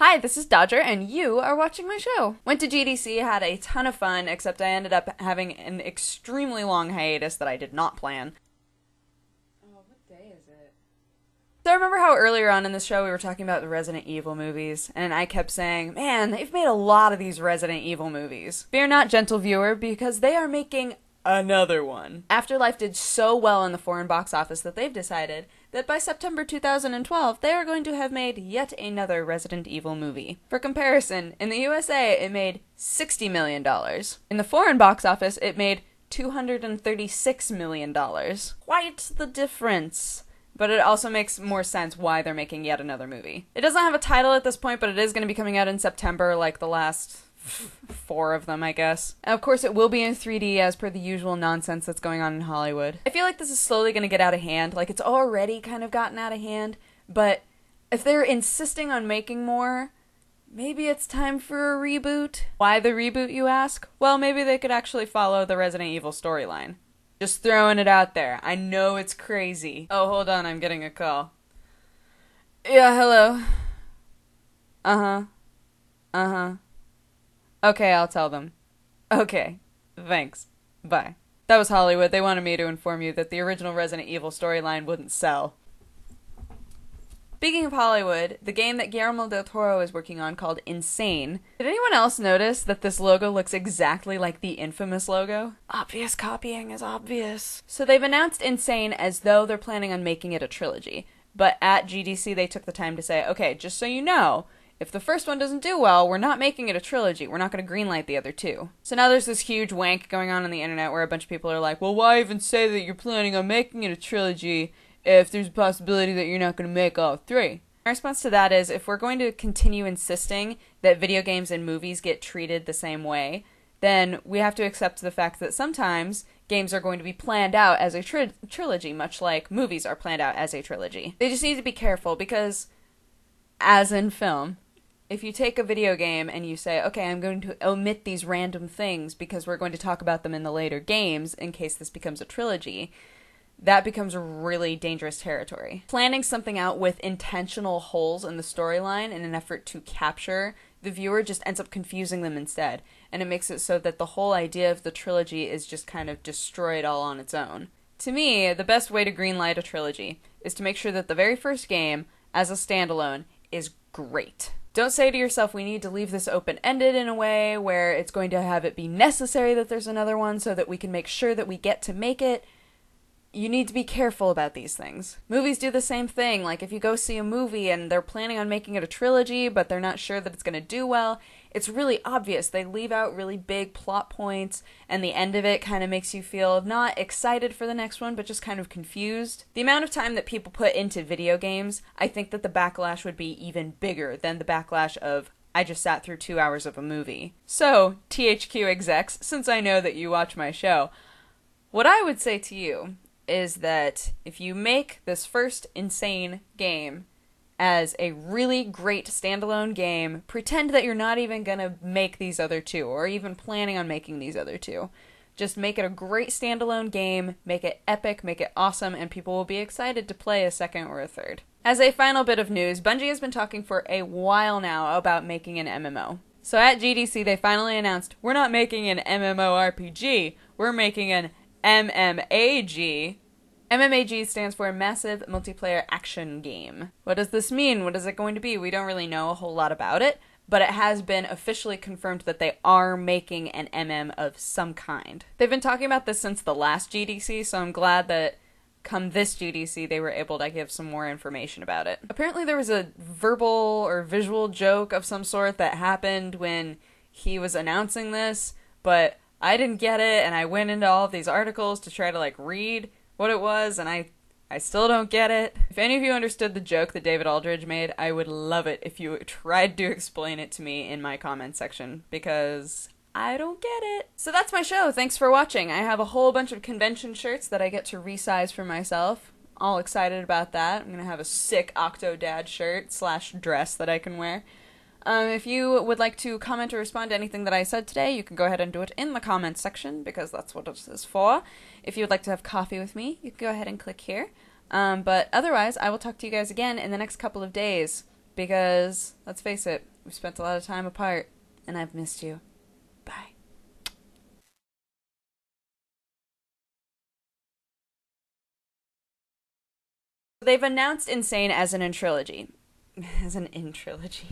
Hi, this is Dodger, and you are watching my show. Went to GDC, had a ton of fun, except I ended up having an extremely long hiatus that I did not plan. Oh, what day is it? So I remember how earlier on in the show we were talking about the Resident Evil movies, and I kept saying, man, they've made a lot of these Resident Evil movies. Fear not, gentle viewer, because they are making another one. Afterlife did so well in the foreign box office that they've decided that by September 2012, they are going to have made yet another Resident Evil movie. For comparison, in the USA, it made $60 million. In the foreign box office, it made $236 million. Quite the difference. But it also makes more sense why they're making yet another movie. It doesn't have a title at this point, but it is going to be coming out in September, like the last 4 of them, I guess. And of course, it will be in 3D as per the usual nonsense that's going on in Hollywood. I feel like this is slowly going to get out of hand. Like, it's already kind of gotten out of hand, but if they're insisting on making more, maybe it's time for a reboot. Why the reboot, you ask? Well, maybe they could actually follow the Resident Evil storyline. Just throwing it out there. I know it's crazy. Oh, hold on, I'm getting a call. Yeah, hello. Okay, I'll tell them. Okay, thanks. Bye. That was Hollywood. They wanted me to inform you that the original Resident Evil storyline wouldn't sell. Speaking of Hollywood, the game that Guillermo del Toro is working on called Insane. Did anyone else notice that this logo looks exactly like the infamous logo? Obvious copying is obvious. So they've announced Insane as though they're planning on making it a trilogy. But at GDC they took the time to say, okay, just so you know, if the first one doesn't do well, we're not making it a trilogy. We're not going to greenlight the other 2. So now there's this huge wank going on the internet where a bunch of people are like, well, why even say that you're planning on making it a trilogy if there's a possibility that you're not going to make all 3? My response to that is, if we're going to continue insisting that video games and movies get treated the same way, then we have to accept the fact that sometimes games are going to be planned out as a trilogy, much like movies are planned out as a trilogy. They just need to be careful because, as in film, if you take a video game and you say, okay, I'm going to omit these random things because we're going to talk about them in the later games in case this becomes a trilogy, that becomes really dangerous territory. Planning something out with intentional holes in the storyline in an effort to capture the viewer just ends up confusing them instead, and it makes it so that the whole idea of the trilogy is just kind of destroyed all on its own. To me, the best way to greenlight a trilogy is to make sure that the very first game, as a standalone, is great. Don't say to yourself, we need to leave this open-ended in a way where it's going to have it be necessary that there's another one so that we can make sure that we get to make it. You need to be careful about these things. Movies do the same thing. Like, if you go see a movie and they're planning on making it a trilogy, but they're not sure that it's going to do well, it's really obvious. They leave out really big plot points, and the end of it kind of makes you feel not excited for the next one, but just kind of confused. The amount of time that people put into video games, I think that the backlash would be even bigger than the backlash of, I just sat through 2 hours of a movie. So, THQ execs, since I know that you watch my show, what I would say to you is that if you make this first Insane game as a really great standalone game, pretend that you're not even gonna make these other 2, or even planning on making these other 2. Just make it a great standalone game, make it epic, make it awesome, and people will be excited to play a second or a third. As a final bit of news, Bungie has been talking for a while now about making an MMO. So at GDC they finally announced, we're not making an MMORPG, we're making an MMAG. MMAG stands for Massive Multiplayer Action Game. What does this mean? What is it going to be? We don't really know a whole lot about it, but it has been officially confirmed that they are making an MM of some kind. They've been talking about this since the last GDC, so I'm glad that come this GDC they were able to give some more information about it. Apparently there was a verbal or visual joke of some sort that happened when he was announcing this, but I didn't get it, and I went into all of these articles to try to read what it was, and I still don't get it. If any of you understood the joke that David Aldridge made, I would love it if you tried to explain it to me in my comment section, because I don't get it. So that's my show. Thanks for watching. I have a whole bunch of convention shirts that I get to resize for myself. All excited about that. I'm gonna have a sick Octodad shirt / dress that I can wear. If you would like to comment or respond to anything that I said today, you can go ahead and do it in the comments section, because that's what it is for. If you would like to have coffee with me, you can go ahead and click here. But otherwise, I will talk to you guys again in the next couple of days. Because, let's face it, we've spent a lot of time apart, and I've missed you. Bye. They've announced Insane as an in trilogy. As an in trilogy.